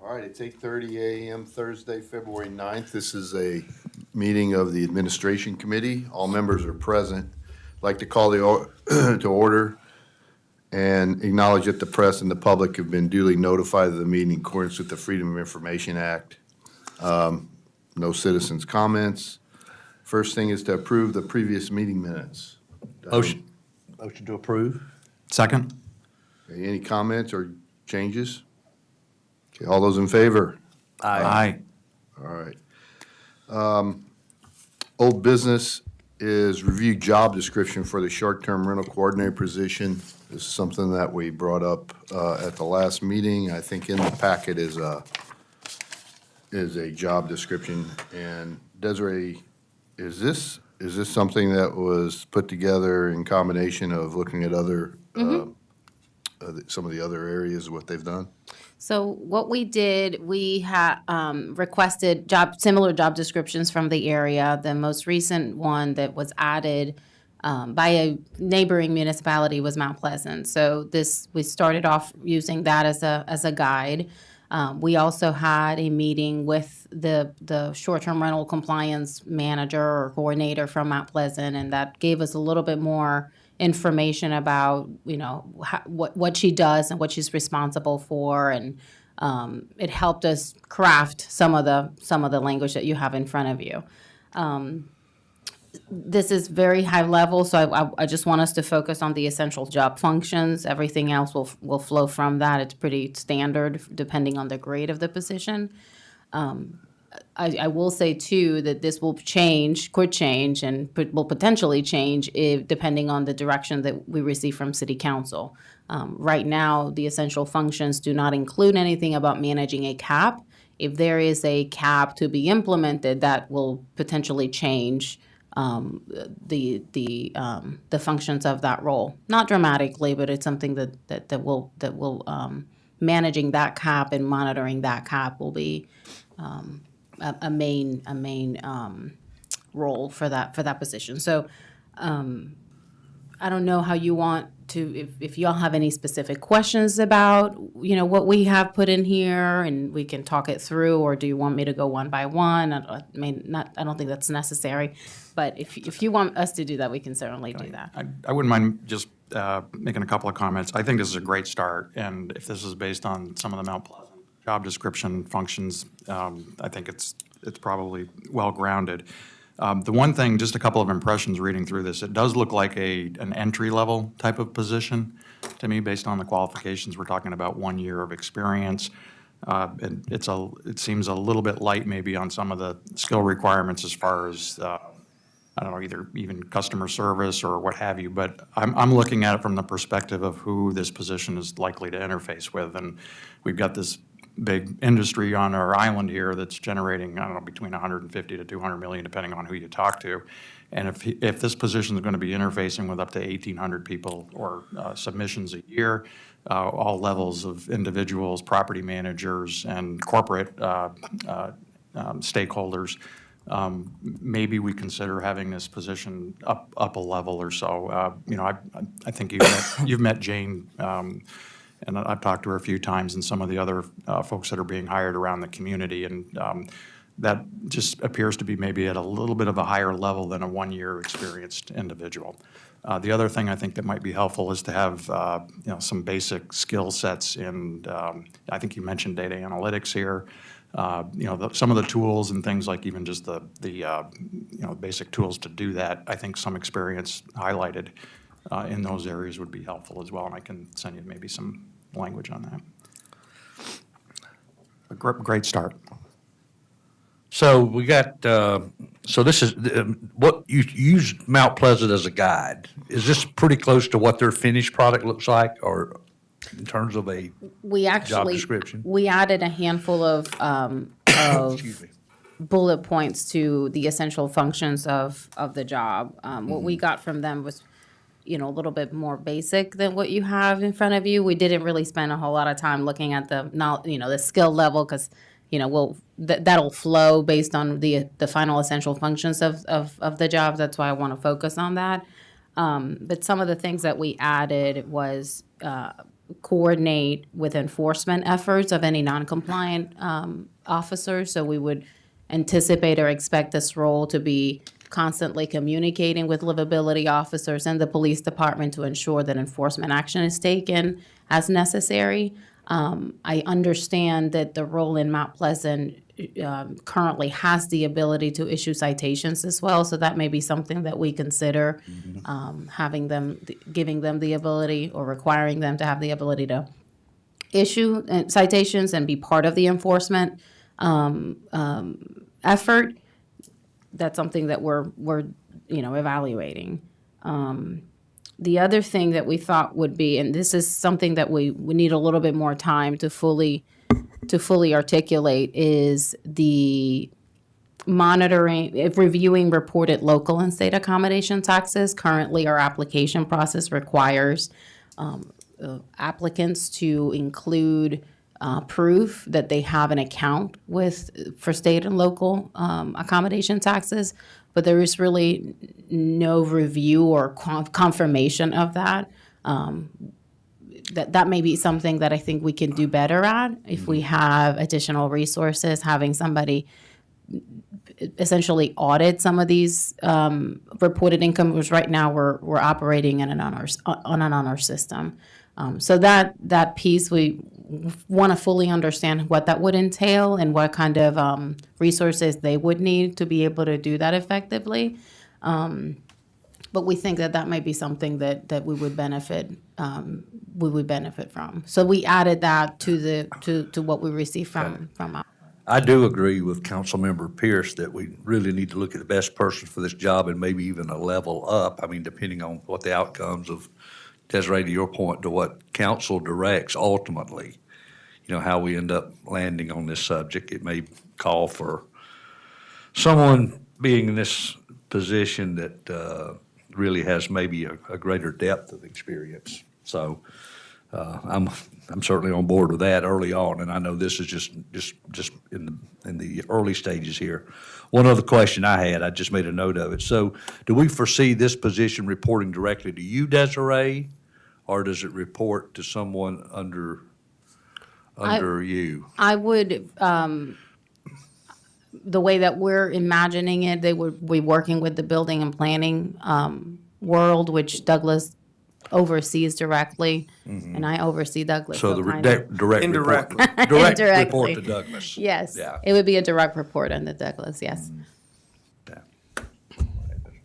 All right, it's 8:30 a.m. Thursday, February 9th. This is a meeting of the Administration Committee. All members are present. I'd like to call to order and acknowledge that the press and the public have been duly notified of the meeting in accordance with the Freedom of Information Act. No citizens' comments. First thing is to approve the previous meeting minutes. Motion to approve. Second? Okay, any comments or changes? Okay, all those in favor? Aye. All right. Old business is review job description for the short-term rental coordinator position. This is something that we brought up at the last meeting. I think in the packet is a job description. And Desiree, is this something that was put together in combination of looking at other some of the other areas, what they've done? So what we did, we had requested similar job descriptions from the area. The most recent one that was added by a neighboring municipality was Mount Pleasant. So we started off using that as a guide. We also had a meeting with the short-term rental compliance manager or coordinator from Mount Pleasant, and that gave us a little bit more information about, what she does and what she's responsible for, and it helped us craft some of the language that you have in front of you. This is very high level, so I just want us to focus on the essential job functions. Everything else will flow from that. It's pretty standard depending on the grade of the position. I will say, too, that this will could change, and will potentially change depending on the direction that we receive from City Council. Right now, the essential functions do not include anything about managing a cap. If there is a cap to be implemented, that will potentially change the functions of that role. Not dramatically, but it's something that will managing that cap and monitoring that cap will be a main role for that position. So I don't know how you want to, if y'all have any specific questions about what we have put in here, and we can talk it through, or do you want me to go one by one? I don't think that's necessary, but if you want us to do that, we can certainly do that. I wouldn't mind just making a couple of comments. I think this is a great start, and if this is based on some of the Mount Pleasant job description functions, I think it's probably well-grounded. The one thing, just a couple of impressions reading through this, it does look like an entry-level type of position to me, based on the qualifications. We're talking about 1 year of experience. And it seems a little bit light maybe on some of the skill requirements as far as, I don't know, even customer service or what have you. But I'm looking at it from the perspective of who this position is likely to interface with. And we've got this big industry on our island here that's generating, I don't know, between 150 to 200 million, depending on who you talk to. And if this position is going to be interfacing with up to 1,800 people or submissions a year, all levels of individuals, property managers, and corporate stakeholders, maybe we consider having this position up a level or so. I think you've met Jane. And I've talked to her a few times, and some of the other folks that are being hired around the community, and that just appears to be maybe at a little bit of a higher level than a 1 year experienced individual. The other thing I think that might be helpful is to have some basic skill sets in. I think you mentioned data analytics here. Some of the tools and things like even just the basic tools to do that. I think some experience highlighted in those areas would be helpful as well, and I can send you maybe some language on that. A great start. So we got, so this is, what you use Mount Pleasant as a guide. Is this pretty close to what their finished product looks like, or in terms of a job description? We added a handful of Excuse me. bullet points to the essential functions of the job. What we got from them was a little bit more basic than what you have in front of you. We didn't really spend a whole lot of time looking at the skill level, because that'll flow based on the final essential functions of the job. That's why I want to focus on that. But some of the things that we added was coordinate with enforcement efforts of any non-compliant officers. So we would anticipate or expect this role to be constantly communicating with livability officers and the police department to ensure that enforcement action is taken as necessary. I understand that the role in Mount Pleasant currently has the ability to issue citations as well, so that may be something that we consider, having them, giving them the ability or requiring them to have the ability to issue citations and be part of the enforcement effort. That's something that we're evaluating. The other thing that we thought would be, and this is something that we need a little bit more time to fully articulate, is the monitoring, reviewing reported local and state accommodation taxes. Currently, our application process requires applicants to include proof that they have an account for state and local accommodation taxes, but there is really no review or confirmation of that. That may be something that I think we can do better at if we have additional resources, having somebody essentially audit some of these reported income, because right now we're operating on an honor system. So that piece, we want to fully understand what that would entail and what kind of resources they would need to be able to do that effectively. But we think that might be something that we would benefit from. So we added that to what we received from our. I do agree with Councilmember Pierce that we really need to look at the best person for this job and maybe even a level up. I mean, depending on what the outcomes of, Desiree, to your point, to what council directs ultimately, how we end up landing on this subject. It may call for someone being in this position that really has maybe a greater depth of experience. So I'm certainly on board with that early on, and I know this is just in the early stages here. One other question I had, I just made a note of it. So do we foresee this position reporting directly to you, Desiree, or does it report to someone under you? I would, the way that we're imagining it, they would be working with the building and planning world, which Douglas oversees directly, and I oversee Douglas. So the kind of- direct Indirectly. report, direct Indirectly. report to Douglas. Yes, Yeah. it would be a direct report on the Douglas, yes. Yeah.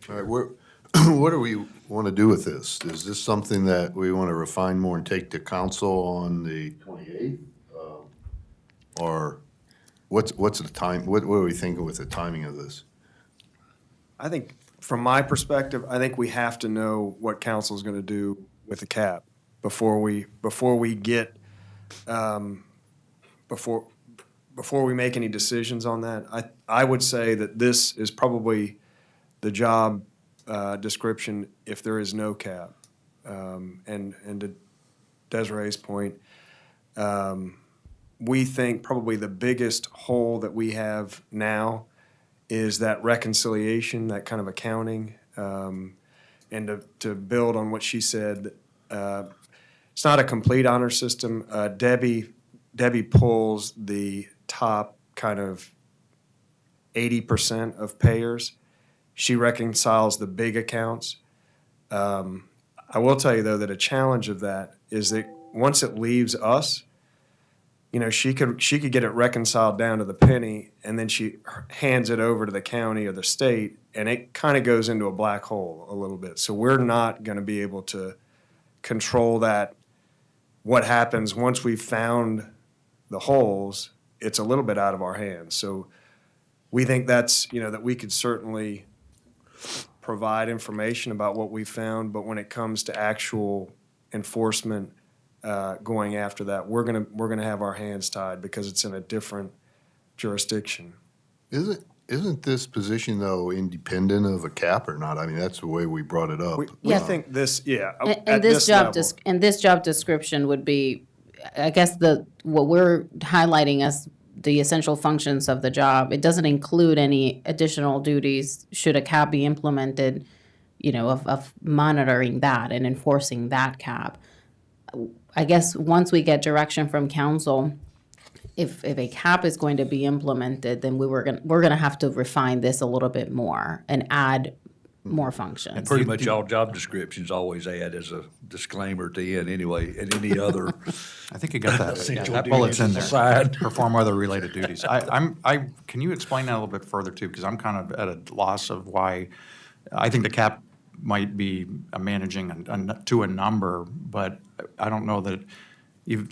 All right, what do we want to do with this? Is this something that we want to refine more and take to council on the 28th? Or what's the time, what are we thinking with the timing of this? I think, from my perspective, I think we have to know what council's gonna do with the cap before we get, before we make any decisions on that. I would say that this is probably the job description if there is no cap. And to Desiree's point, we think probably the biggest hole that we have now is that reconciliation, that kind of accounting. And to build on what she said, it's not a complete honor system. Debbie pulls the top kind of 80% of payers. She reconciles the big accounts. I will tell you, though, that a challenge of that is that once it leaves us, she could get it reconciled down to the penny, and then she hands it over to the county or the state, and it kind of goes into a black hole a little bit. So we're not going to be able to control that. What happens once we've found the holes, it's a little bit out of our hands. So we think that's, that we could certainly provide information about what we found, but when it comes to actual enforcement, going after that, we're gonna have our hands tied because it's in a different jurisdiction. Isn't this position, though, independent of a cap or not? I mean, that's the way we brought it up. We Yeah. think this, yeah, And at this this job, level. and this job description would be, I guess what we're highlighting as the essential functions of the job. It doesn't include any additional duties should a cap be implemented of monitoring that and enforcing that cap. I guess once we get direction from council, if a cap is going to be implemented, then we're gonna have to refine this a little bit more and add more functions. Pretty much all job descriptions always add as a disclaimer at the end anyway, and any other I think you got that. essential That bullet's in duties there. aside. Perform other related duties. Can you explain that a little bit further too? Because I'm kind of at a loss of why, I think the cap might be managing to a number, but I don't know that,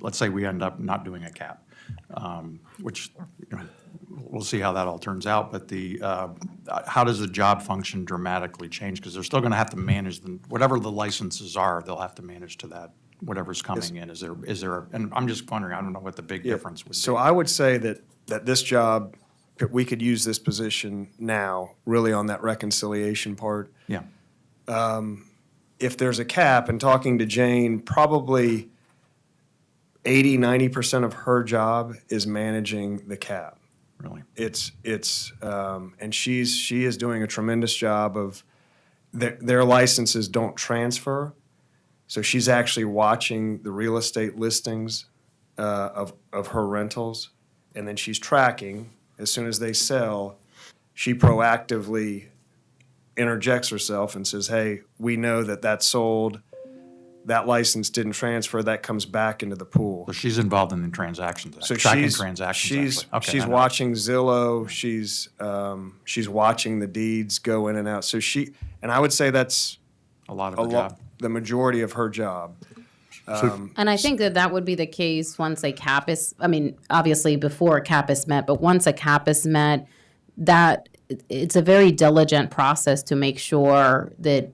let's say we end up not doing a cap, which, we'll see how that all turns out, but how does the job function dramatically change? Because they're still going to have to manage whatever the licenses are, they'll have to manage to that, whatever's coming in. Is there, and I'm just wondering, I don't know what the big difference would be. So I would say that this job, we could use this position now, really on that reconciliation part. Yeah, If there's a cap, and talking to Jane, probably 80-90% of her job is managing the cap. really. And she is doing a tremendous job of, their licenses don't transfer. So she's actually watching the real estate listings of her rentals, and then she's tracking. As soon as they sell, she proactively interjects herself and says, hey, we know that sold, that license didn't transfer, that comes back into the pool. So she's involved in the transactions, So tracking transactions, actually. Okay, she's I know. watching Zillow, she's watching the deeds go in and out. So and I would say that's A lot of her job. the majority of her job. And I think that would be the case once a cap is, I mean, obviously before a cap is met, but once a cap is met, that it's a very diligent process to make sure that,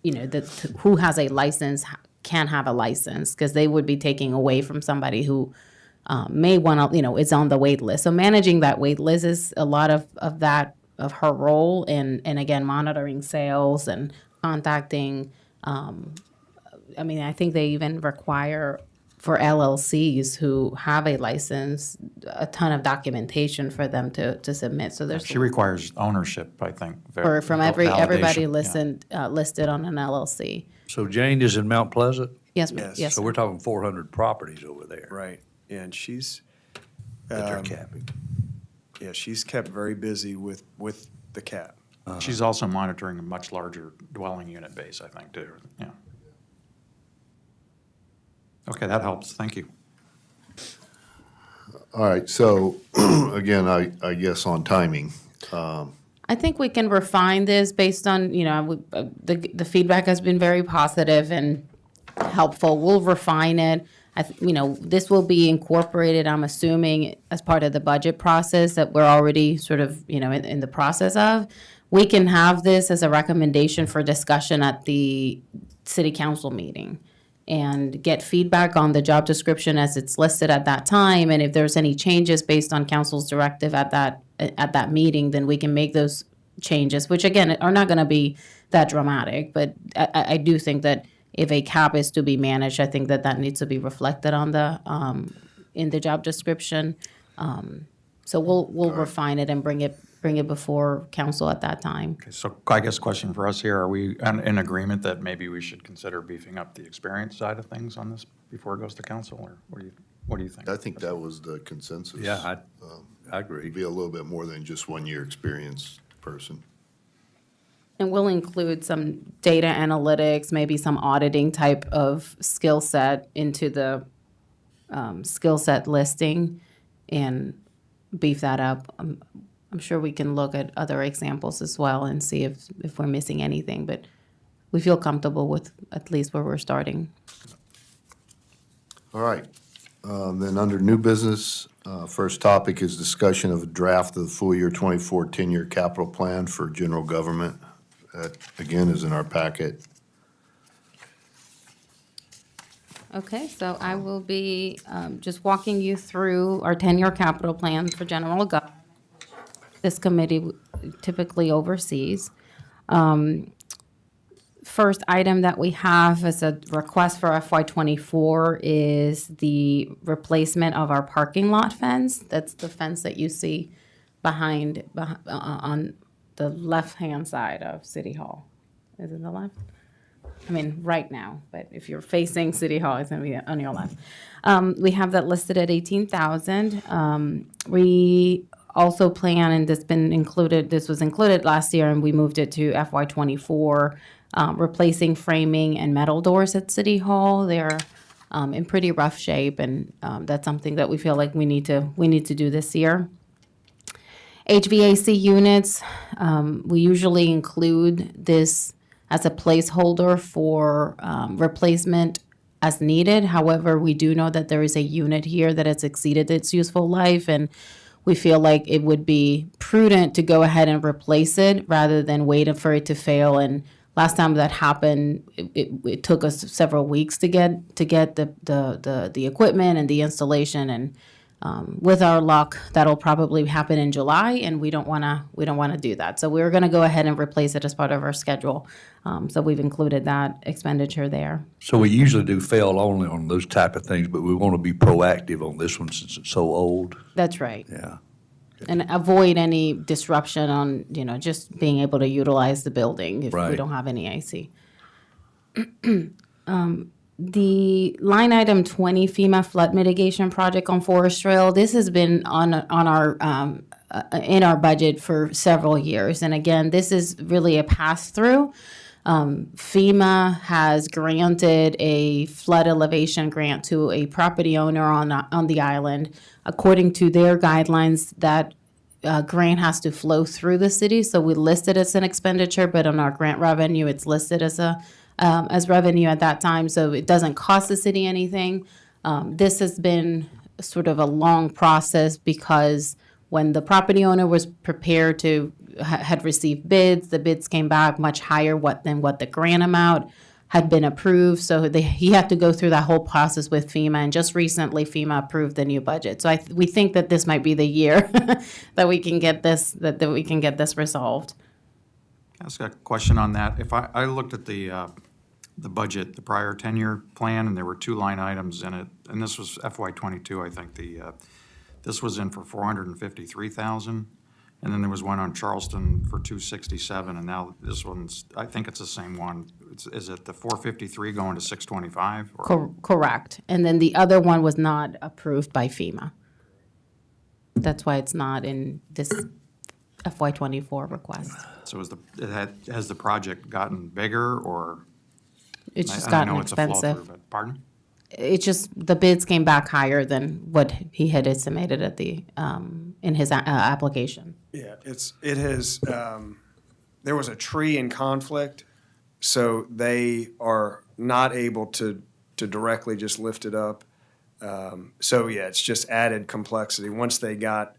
that who has a license can have a license, because they would be taking away from somebody who may want to, is on the wait list. So managing that wait list is a lot of her role, and again, monitoring sales and contacting, I think they even require for LLCs who have a license, a ton of documentation for them to submit. So there's She requires ownership, I think. from validation, everybody yeah. listed on an LLC. So Jane is in Mount Pleasant? Yes, Yes. yes. So we're talking 400 properties over there Right. And she's, that they're capping. she's kept very busy with the cap. She's also monitoring a much larger dwelling unit base, I think, too. Yeah. Okay, that helps. Thank you. All right, so again, I guess on timing, I think we can refine this based on, the feedback has been very positive and helpful. We'll refine it. This will be incorporated, I'm assuming, as part of the budget process that we're already sort of, in the process of. We can have this as a recommendation for discussion at the city council meeting and get feedback on the job description as it's listed at that time. And if there's any changes based on council's directive at that meeting, then we can make those changes, which again, are not going to be that dramatic. But I do think that if a cap is to be managed, I think that needs to be reflected on in the job description. So we'll refine it and bring it before council at that time. So I guess question for us here, are we in agreement that maybe we should consider beefing up the experience side of things on this before it goes to council, or what do you think? I think that was the consensus. Yeah, I agree. Be a little bit more than just 1 year experience person. And we'll include some data analytics, maybe some auditing type of skill set into the skill set listing and beef that up. I'm sure we can look at other examples as well and see if we're missing anything, but we feel comfortable with at least where we're starting. All right, then under new business, first topic is discussion of a draft of the full year 24 10-year capital plan for general government. That, again, is in our packet. Okay, so I will be just walking you through our 10-year capital plan for general government. This committee typically oversees. First item that we have as a request for FY24 is the replacement of our parking lot fence. That's the fence that you see behind on the left-hand side of City Hall. Is it the left? I mean, right now, but if you're facing City Hall, it's gonna be on your left. We have that listed at 18,000. We also plan, and this was included last year, and we moved it to FY '24, replacing framing and metal doors at City Hall. They're in pretty rough shape, and that's something that we feel like we need to do this year. HVAC units, we usually include this as a placeholder for replacement as needed. However, we do know that there is a unit here that has exceeded its useful life, and we feel like it would be prudent to go ahead and replace it rather than wait for it to fail. And last time that happened, it took us several weeks to get the equipment and the installation. And with our luck, that'll probably happen in July, and we don't want to do that. So we're going to go ahead and replace it as part of our schedule. So we've included that expenditure there. So we usually do fail only on those type of things, but we want to be proactive on this one since it's so old. That's right. Yeah. And avoid any disruption on, just being able to utilize the building if we Right. don't have any AC. The line item 20 FEMA flood mitigation project on Forest Trail, this has been on our in our budget for several years. And again, this is really a pass-through. FEMA has granted a flood elevation grant to a property owner on the island. According to their guidelines, that grant has to flow through the city. So we list it as an expenditure, but on our grant revenue, it's listed as revenue at that time. So it doesn't cost the city anything. This has been sort of a long process because when the property owner was prepared to had received bids, the bids came back much higher than what the grant amount had been approved. So he had to go through that whole process with FEMA, and just recently FEMA approved the new budget. So we think that this might be the year that we can get this resolved. Ask a question on that. If I looked at the budget, the prior 10-year plan, and there were two line items in it, and this was FY '22, I think. This was in for $453,000, and then there was one on Charleston for $267, and now this one's, I think it's the same one. Is it the 453 going to 625? Correct. And then the other one was not approved by FEMA. That's why it's not in this FY '24 request. So has the project gotten bigger, or? It's just I gotten know it's a flow-through, expensive. but pardon? It's just, the bids came back higher than what he had estimated at in his application. Yeah, it has, there was a tree in conflict, so they are not able to directly just lift it up. So yeah, it's just added complexity. Once they got,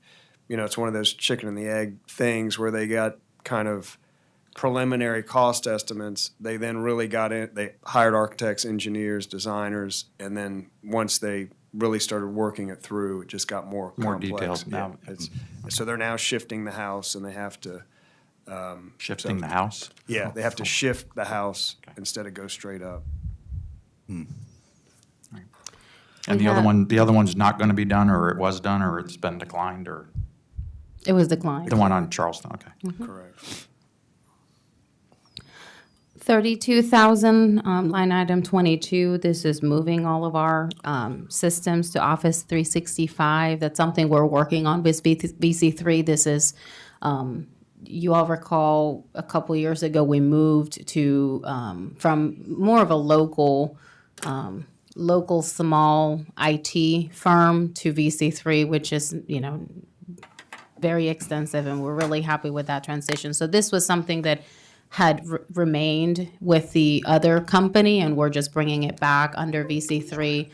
it's one of those chicken and the egg things where they got kind of preliminary cost estimates. They then really got in, they hired architects, engineers, designers, and then once they really started working it through, it just got more complex. detailed now. So they're now shifting the house, and they have to, Shifting the house? yeah, they have to shift the house instead of go straight up. And We the other have- the other one's not going to be done, or it was done, or it's been declined, or It was declined. the one on Charleston, okay. Correct. 32,000, line item 22. This is moving all of our systems to Office 365. That's something we're working on with VC3. This is, you all recall, a couple years ago, we moved to, from more of a local small IT firm to VC3, which is, very extensive, and we're really happy with that transition. So this was something that had remained with the other company, and we're just bringing it back under VC3.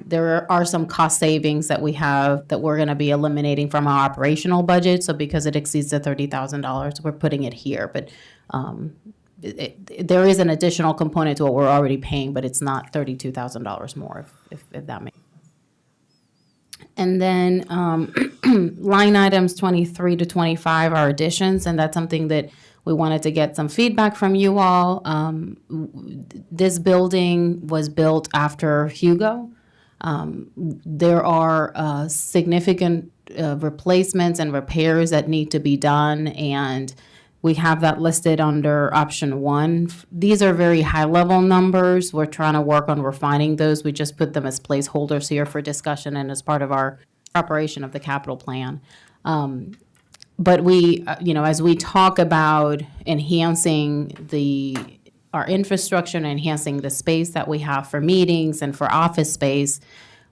There are some cost savings that we have that we're going to be eliminating from our operational budget. So because it exceeds the $30,000, we're putting it here. But there is an additional component to what we're already paying, but it's not $32,000 more, if that makes sense. And then line items 23 to 25 are additions, and that's something that we wanted to get some feedback from you all. This building was built after Hugo. There are significant replacements and repairs that need to be done, and We have that listed under option 1. These are very high-level numbers. We're trying to work on refining those. We just put them as placeholders here for discussion and as part of our preparation of the capital plan. But we, as we talk about enhancing our infrastructure and enhancing the space that we have for meetings and for office space,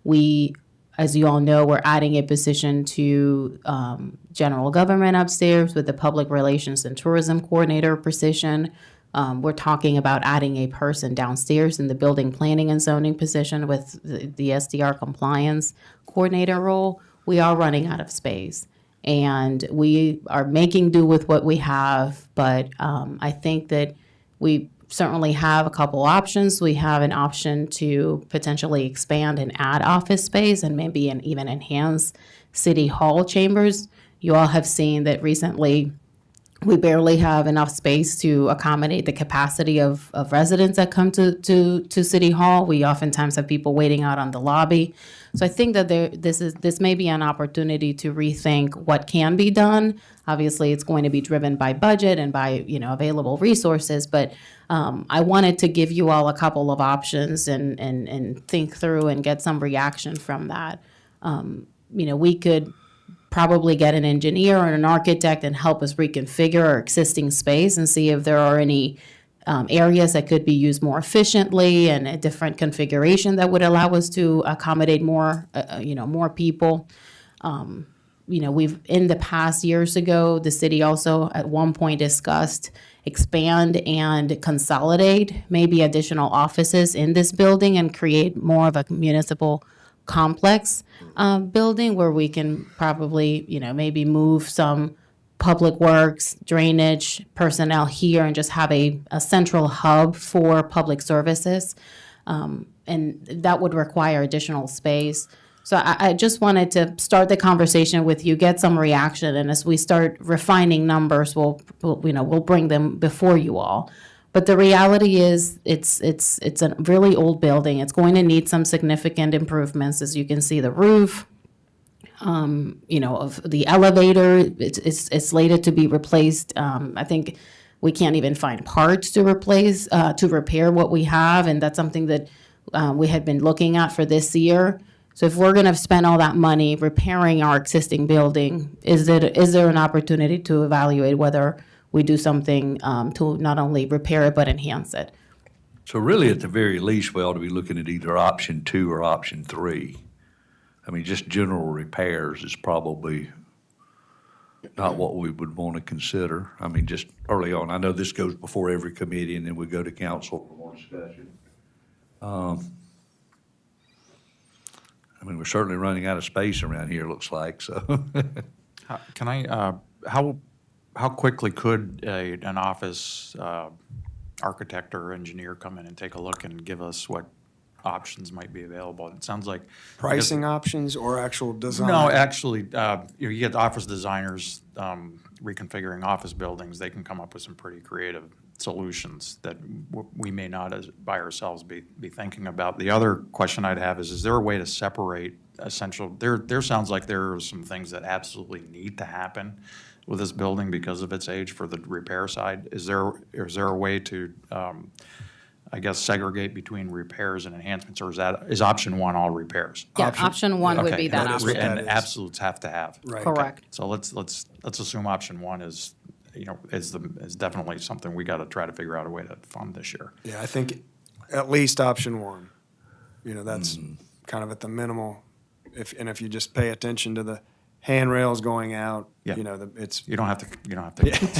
we, as you all know, we're adding a position to general government upstairs with the public relations and tourism coordinator position. We're talking about adding a person downstairs in the building planning and zoning position with the SDR compliance coordinator role. We are running out of space, and we are making do with what we have. But I think that we certainly have a couple options. We have an option to potentially expand and add office space and maybe even enhance city hall chambers. You all have seen that recently we barely have enough space to accommodate the capacity of residents that come to City Hall. We oftentimes have people waiting out on the lobby. So I think that this may be an opportunity to rethink what can be done. Obviously, it's going to be driven by budget and by available resources, but I wanted to give you all a couple of options and think through and get some reaction from that. We could probably get an engineer or an architect and help us reconfigure our existing space and see if there are any areas that could be used more efficiently and a different configuration that would allow us to accommodate more people. We've, in the past years ago, the city also at one point discussed expand and consolidate maybe additional offices in this building and create more of a municipal complex building where we can probably, maybe move some public works, drainage personnel here and just have a central hub for public services. And that would require additional space. So I just wanted to start the conversation with you, get some reaction, and as we start refining numbers, we'll bring them before you all. But the reality is, it's a really old building. It's going to need some significant improvements. As you can see, the roof, of the elevator, it's slated to be replaced. I think we can't even find parts to repair what we have, and that's something that we had been looking at for this year. So if we're going to spend all that money repairing our existing building, is there an opportunity to evaluate whether we do something to not only repair it but enhance it? So really, at the very least, we ought to be looking at either option 2 or option 3. I mean, just general repairs is probably not what we would want to consider. I mean, just early on. I know this goes before every committee, and then we go to council for more discussion. I mean, we're certainly running out of space around here, looks like, so. How quickly could an office architect or engineer come in and take a look and give us what options might be available? It sounds like. Pricing options or actual design? No, actually, you get office designers reconfiguring office buildings. They can come up with some pretty creative solutions that we may not by ourselves be thinking about. The other question I'd have is there a way to separate essential? There sounds like there are some things that absolutely need to happen with this building because of its age for the repair side. Is there a way to, I guess, segregate between repairs and enhancements, or is option 1 all repairs? Yeah, option 1 would Okay, be that that is what option. that And is. absolutes have to have. Right. Correct. So let's assume option 1 is definitely something we got to try to figure out a way to fund this year. Yeah, I think at least option 1. That's kind of at the minimal. If you just pay attention to the handrails going out, Yeah. it's You don't have to.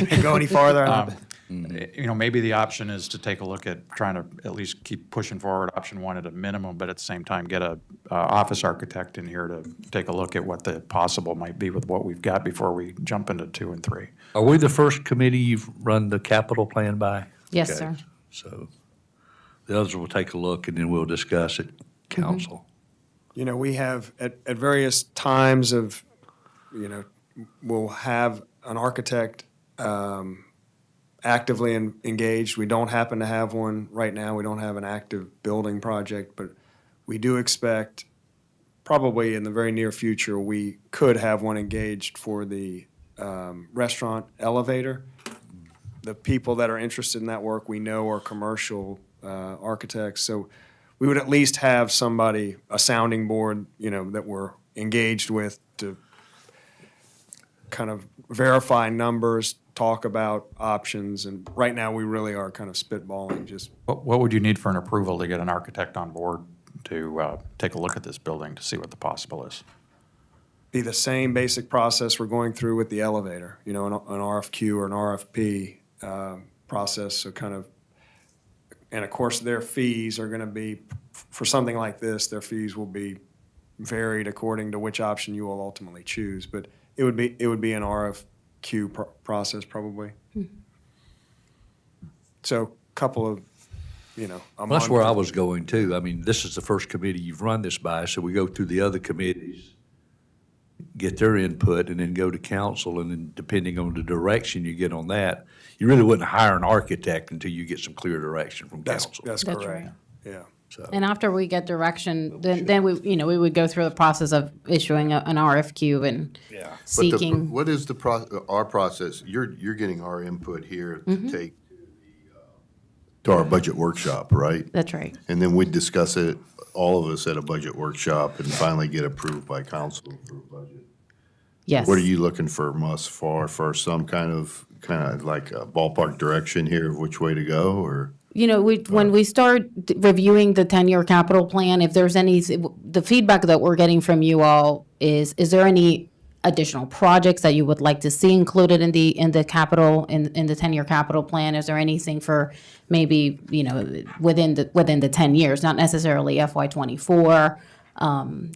can't go any farther. Maybe the option is to take a look at trying to at least keep pushing forward option 1 at a minimum, but at the same time, get a office architect in here to take a look at what the possible might be with what we've got before we jump into 2 and 3. Are we the first committee you've run the capital plan by? Yes, Okay. sir. So the others will take a look, and then we'll discuss it, council. We have at various times of, we'll have an architect actively engaged. We don't happen to have one right now. We don't have an active building project, but we do expect probably in the very near future, we could have one engaged for the restaurant elevator. the people that are interested in that work we know are commercial architects. So we would at least have somebody, a sounding board, that we're engaged with to kind of verify numbers, talk about options. And right now, we really are kind of spitballing just. What would you need for an approval to get an architect on board to take a look at this building to see what the possible is? Be the same basic process we're going through with the elevator, an RFQ or an RFP process. So kind of, and of course, their fees are going to be, for something like this, their fees will be varied according to which option you will ultimately choose. But it would be an RFQ process probably. So couple of, a Well, that's month. where I was going too. I mean, this is the first committee you've run this by, so we go through the other committees, get their input, and then go to council, and then depending on the direction you get on that, you really wouldn't hire an architect until you get some clear direction from That's council. That's correct. right. Yeah. And after we get direction, then we, we would go through the process of issuing an RFQ and But seeking. what is our process? You're getting our input here to take to our budget workshop, right? That's right. And then we'd discuss it, all of us at a budget workshop, and finally get approved by council for a budget. Yes. What are you looking for us for some kind of like a ballpark direction here of which way to go, or? When we start reviewing the 10-year capital plan, if there's the feedback that we're getting from you all is there any additional projects that you would like to see included in the capital, in the 10-year capital plan? Is there anything for maybe, within the 10 years, not necessarily FY '24?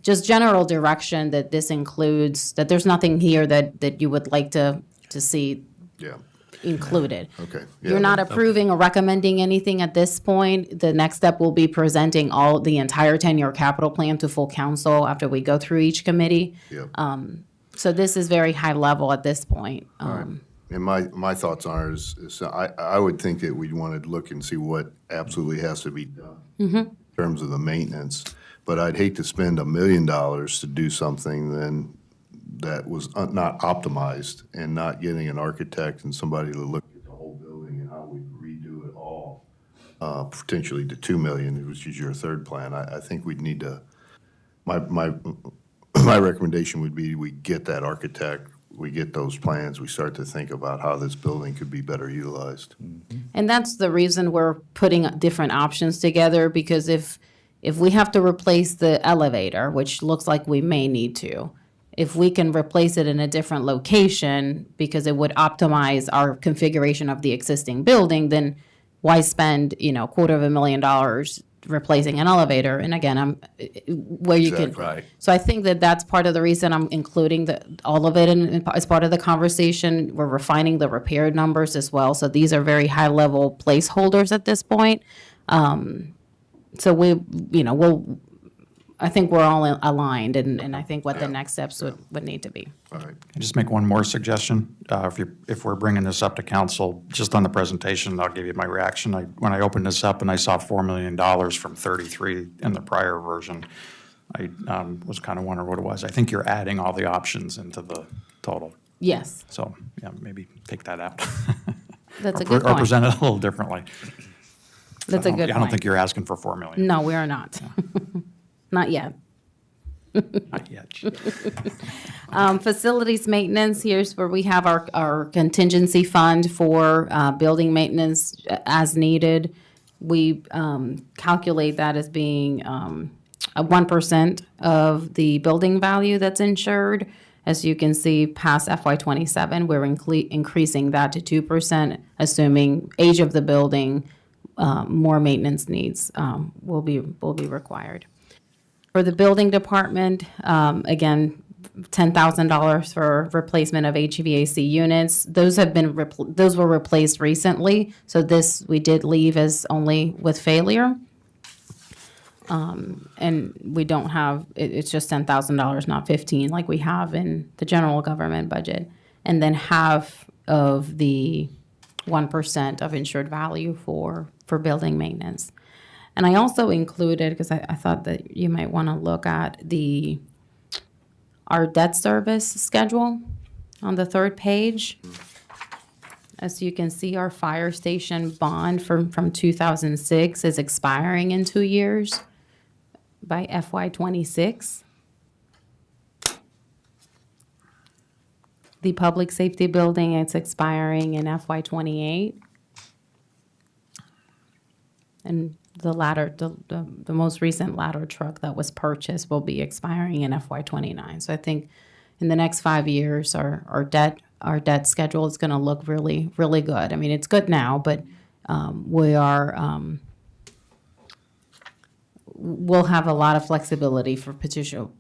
Just general direction that this includes, that there's nothing here that you would like to see Yeah, included. okay. You're Yeah, not approving or recommending anything at this point. The next step will be presenting the entire 10-year capital plan to full council after we go through each committee. Yeah. So this is very high level at this point. And my thoughts on it is I would think that we'd want to look and see what absolutely has to be done in terms of the maintenance. But I'd hate to spend $1 million to do something then that was not optimized, and not getting an architect and somebody to look at the whole building and how we redo it all, potentially to $2 million, which is your third plan. I think we'd need to, my recommendation would be we get that architect, we get those plans, we start to think about how this building could be better utilized. And that's the reason we're putting different options together, because if we have to replace the elevator, which looks like we may need to, if we can replace it in a different location because it would optimize our configuration of the existing building, then why spend, $250,000 replacing an elevator? And again, where you can. Exactly. Right. So I think that's part of the reason I'm including all of it as part of the conversation. We're refining the repair numbers as well. So these are very high level placeholders at this point. So I think we're all aligned, and I think what the next steps would need to be. All right. Can I just make one more suggestion? If we're bringing this up to council, just on the presentation, I'll give you my reaction. When I opened this up and I saw $4 million from 33 in the prior version, I was kind of wondering what it was. I think you're adding all the options into the total. Yes, So, yeah, maybe take that out. that's a Or good point. present it a little differently. That's a good I don't think point. you're asking for $4 million. No, we are not. Not yet. Not yet. Facilities maintenance, here's where we have our contingency fund for building maintenance as needed. We calculate that as being a 1% of the building value that's insured. As you can see, past FY '27, we're increasing that to 2%, assuming age of the building, more maintenance needs will be required. For the building department, again, $10,000 for replacement of HVAC units. Those were replaced recently, so this we did leave as only with failure. And we don't have, it's just $10,000, not 15, like we have in the general government budget. And then half of the 1% of insured value for building maintenance. And I also included, because I thought that you might want to look at our debt service schedule on the third page. As you can see, our fire station bond from 2006 is expiring in 2 years by FY '26. The public safety building, it's expiring in FY '28. And the most recent ladder truck that was purchased will be expiring in FY '29. So I think in the next 5 years, our debt schedule is going to look really, really good. I mean, it's good now, but we'll have a lot of flexibility for potential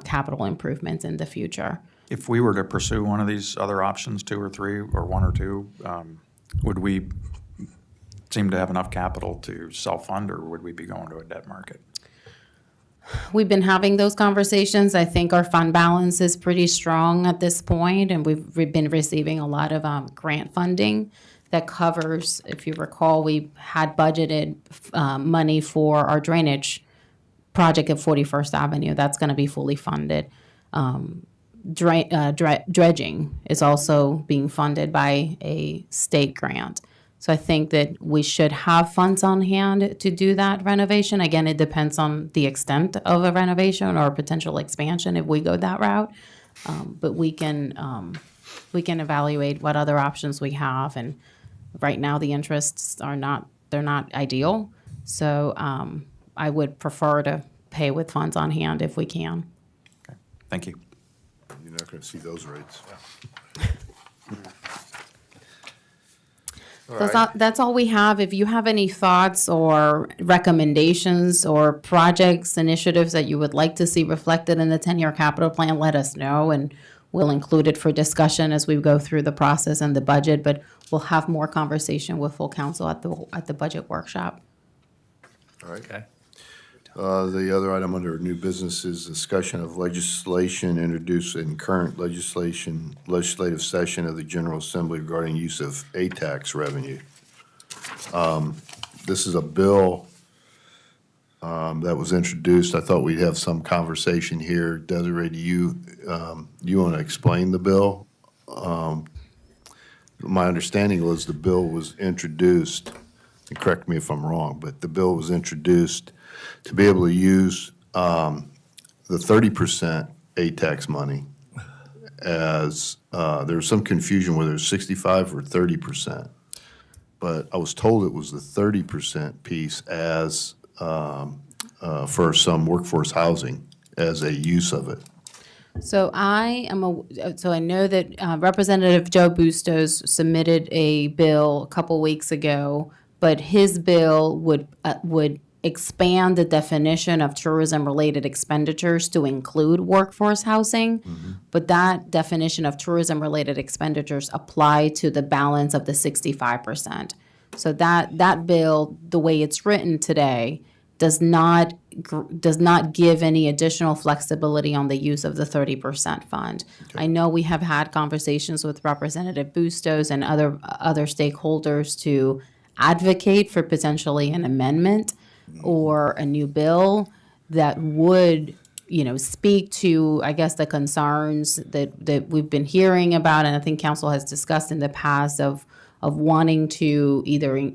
capital improvements in the future. If we were to pursue one of these other options, 2 or 3, or 1 or 2, would we seem to have enough capital to self-fund, or would we be going to a debt market? We've been having those conversations. I think our fund balance is pretty strong at this point, and we've been receiving a lot of grant funding that covers, if you recall, we had budgeted money for our drainage project at 41st Avenue. That's going to be fully funded. Dredging is also being funded by a state grant. So I think that we should have funds on hand to do that renovation. Again, it depends on the extent of a renovation or potential expansion if we go that route. But we can evaluate what other options we have. And right now, the interests they're not ideal. So I would prefer to pay with funds on hand if we can. Okay, thank you. You're not going to see those rates. All right. That's all we have. If you have any thoughts or recommendations or projects, initiatives that you would like to see reflected in the 10-year capital plan, let us know, and we'll include it for discussion as we go through the process and the budget. But we'll have more conversation with full council at the budget workshop. All right. Okay. The other item under new business is discussion of legislation introduced in current legislative session of the General Assembly regarding use of A-tax revenue. This is a bill that was introduced. I thought we'd have some conversation here. Desiree, do you want to explain the bill? My understanding was the bill was introduced, and correct me if I'm wrong, but the bill was introduced to be able to use the 30% A-tax money as, there's some confusion whether it's 65 or 30%. But I was told it was the 30% piece as, for some workforce housing as a use of it. So I know that Representative Joe Bustos submitted a bill a couple weeks ago, but his bill would expand the definition of tourism-related expenditures to include workforce housing. But that definition of tourism-related expenditures apply to the balance of the 65%. So that bill, the way it's written today, does not give any additional flexibility on the use of the 30% fund. I know we have had conversations with Representative Bustos and other stakeholders to advocate for potentially an amendment or a new bill that would, speak to, I guess, the concerns that we've been hearing about, and I think council has discussed in the past of wanting to either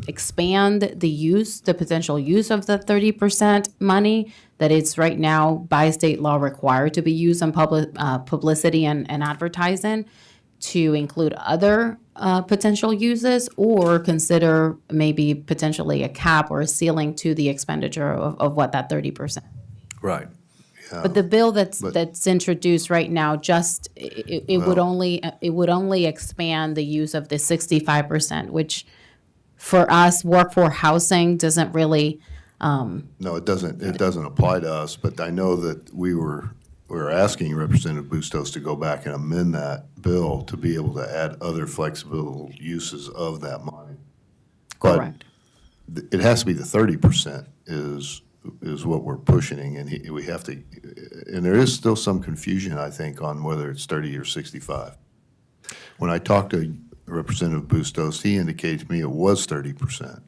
expand the potential use of the 30% money that it's right now by state law required to be used on publicity and advertising, to include other potential uses, or consider maybe potentially a cap or a ceiling to the expenditure of what that 30%. Right. But the bill that's introduced right now, it would only expand the use of the 65%, which for us, workforce housing doesn't really. No, it doesn't. It doesn't apply to us. But I know that we were asking Representative Bustos to go back and amend that bill to be able to add other flexible uses of that money. Correct. But it has to be the 30% is what we're pushing, and we have to. And there is still some confusion, I think, on whether it's 30 or 65. When I talked to Representative Bustos, he indicated to me it was 30%.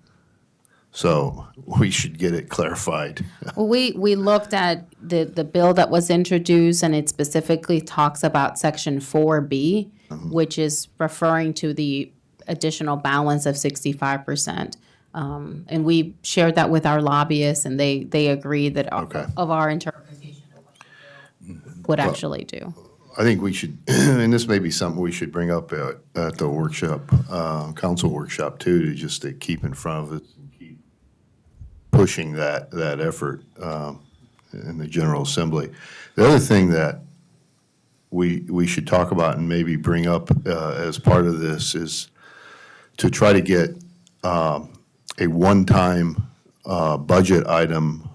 So we should get it clarified. Well, we looked at the bill that was introduced, and it specifically talks about Section 4B, which is referring to the additional balance of 65%. And we shared that with our lobbyists, and they agreed that Okay. of our interpretation of what the bill would actually do. I think we should, and this may be something we should bring up at the workshop, council workshop too, to keep in front of us and keep pushing that effort in the General Assembly. The other thing that we should talk about and maybe bring up as part of this is to try to get a one-time budget item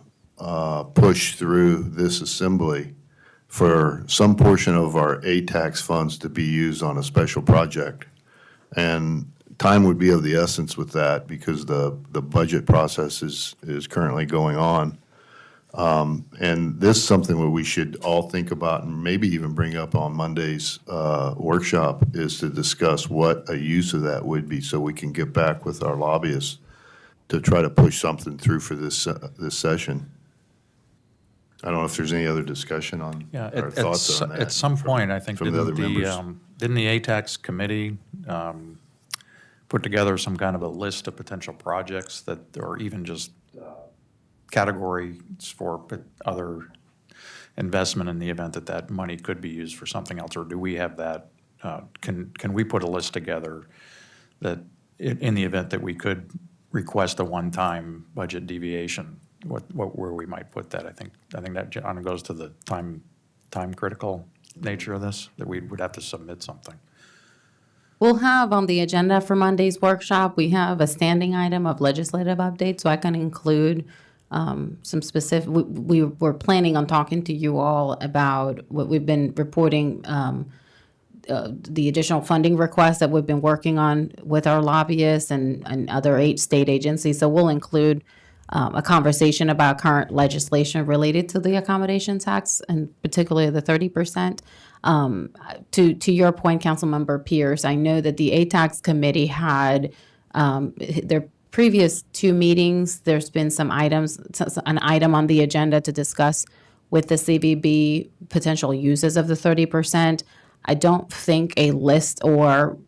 pushed through this assembly for some portion of our A-tax funds to be used on a special project. And time would be of the essence with that because the budget process is currently going on. And this is something that we should all think about and maybe even bring up on Monday's workshop, is to discuss what a use of that would be so we can get back with our lobbyists to try to push something through for this session. I don't know if there's any other discussion on Yeah, or thoughts on that. at some point, I think, from the other didn't members. didn't the ATAX committee put together some kind of a list of potential projects that, or even just categories for other investment in the event that that money could be used for something else? Or do we have that, can we put a list together that in the event that we could request a one-time budget deviation, where we might put that? I think that kind of goes to the time critical nature of this, that we would have to submit something. We'll have on the agenda for Monday's workshop, we have a standing item of legislative updates, so I can include some specific, we were planning on talking to you all about what we've been reporting, the additional funding requests that we've been working on with our lobbyists and other 8 state agencies. So we'll include a conversation about current legislation related to the accommodation tax, and particularly the 30%. To your point, Councilmember Pierce, I know that the ATAX committee had their previous 2 meetings. There's been an item on the agenda to discuss with the CVB potential uses of the 30%. I don't think a list or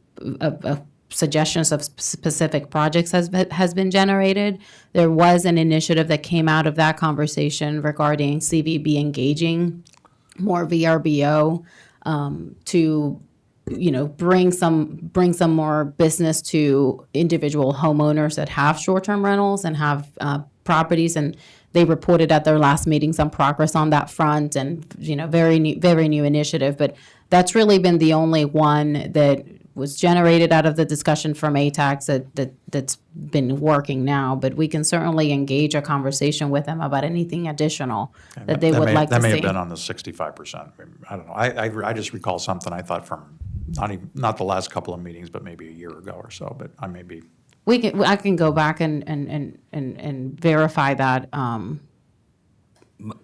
suggestions of specific projects has been generated. There was an initiative that came out of that conversation regarding CVB engaging more VRBO to bring some more business to individual homeowners that have short-term rentals and have properties, and they reported at their last meeting some progress on that front, and very new initiative. But that's really been the only one that was generated out of the discussion from ATAX that's been working now. But we can certainly engage a conversation with them about anything additional that they would like to see. That may have been on the 65%. I don't know. I just recall something I thought from not the last couple of meetings, but maybe a year ago or so. But I may be. I can go back and verify that.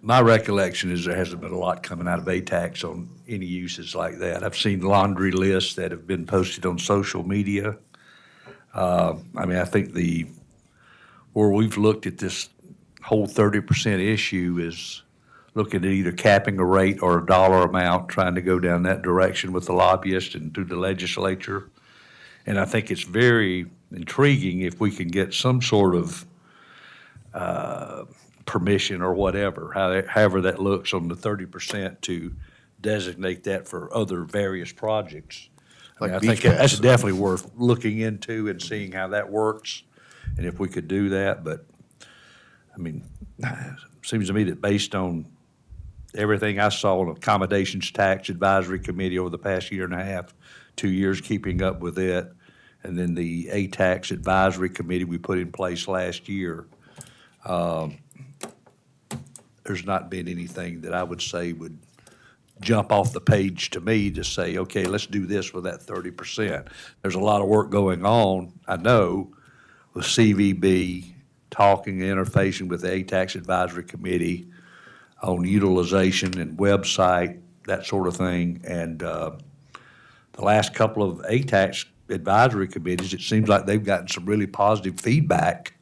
My recollection is there hasn't been a lot coming out of ATAX on any uses like that. I've seen laundry lists that have been posted on social media. I think where we've looked at this whole 30% issue is looking at either capping a rate or a dollar amount, trying to go down that direction with the lobbyists and through the legislature. And I think it's very intriguing if we can get some sort of permission or whatever, however that looks on the 30% to designate that for other various projects. Like I beach think that's pads. definitely worth looking into and seeing how that works, and if we could do that. But, it seems to me that based on everything I saw on Accommodations Tax Advisory Committee over the past year and a half, 2 years keeping up with it, and then the ATAX Advisory Committee we put in place last year, there's not been anything that I would say would jump off the page to me to say, okay, let's do this with that 30%. There's a lot of work going on, I know, with CVB, talking and interfacing with the ATAX Advisory Committee on utilization and website, that sort of thing. And the last couple of ATAX advisory committees, it seems like they've gotten some really positive feedback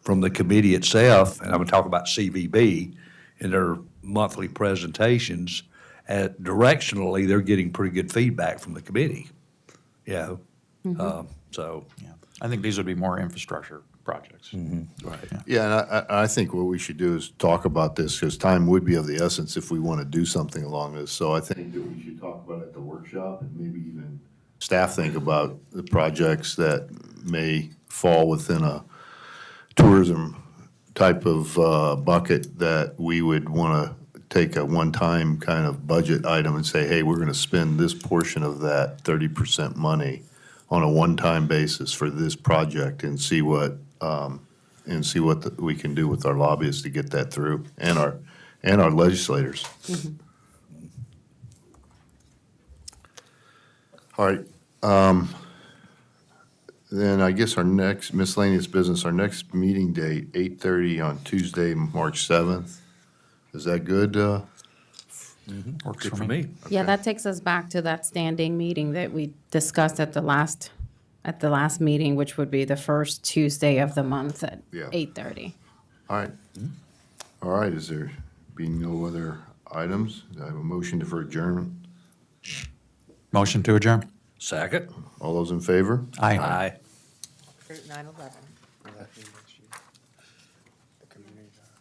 from the committee itself, and I'm going to talk about CVB in their monthly presentations. Directionally, they're getting pretty good feedback from the committee. you know? So, Yeah. I think these would be more infrastructure projects. right. Yeah, and I think what we should do is talk about this, because time would be of the essence if we want to do something along this. So I think that we should talk about it at the workshop, and maybe even staff think about the projects that may fall within a tourism type of bucket that we would want to take a one-time kind of budget item and say, hey, we're going to spend this portion of that 30% money on a one-time basis for this project, and see what we can do with our lobbyists to get that through, and our legislators. All right, then I guess our next miscellaneous business, our next meeting date, 8:30 on Tuesday, March 7th. Is that good? Works Good for me. Yeah, Okay. that takes us back to that standing meeting that we discussed at the last meeting, which would be the first Tuesday of the month at Yeah. 8:30. All right. All right, is there being no other items? Do I have a motion for adjournment? Motion to adjourn? Second? All those in favor? Aye. Aye. 9/11.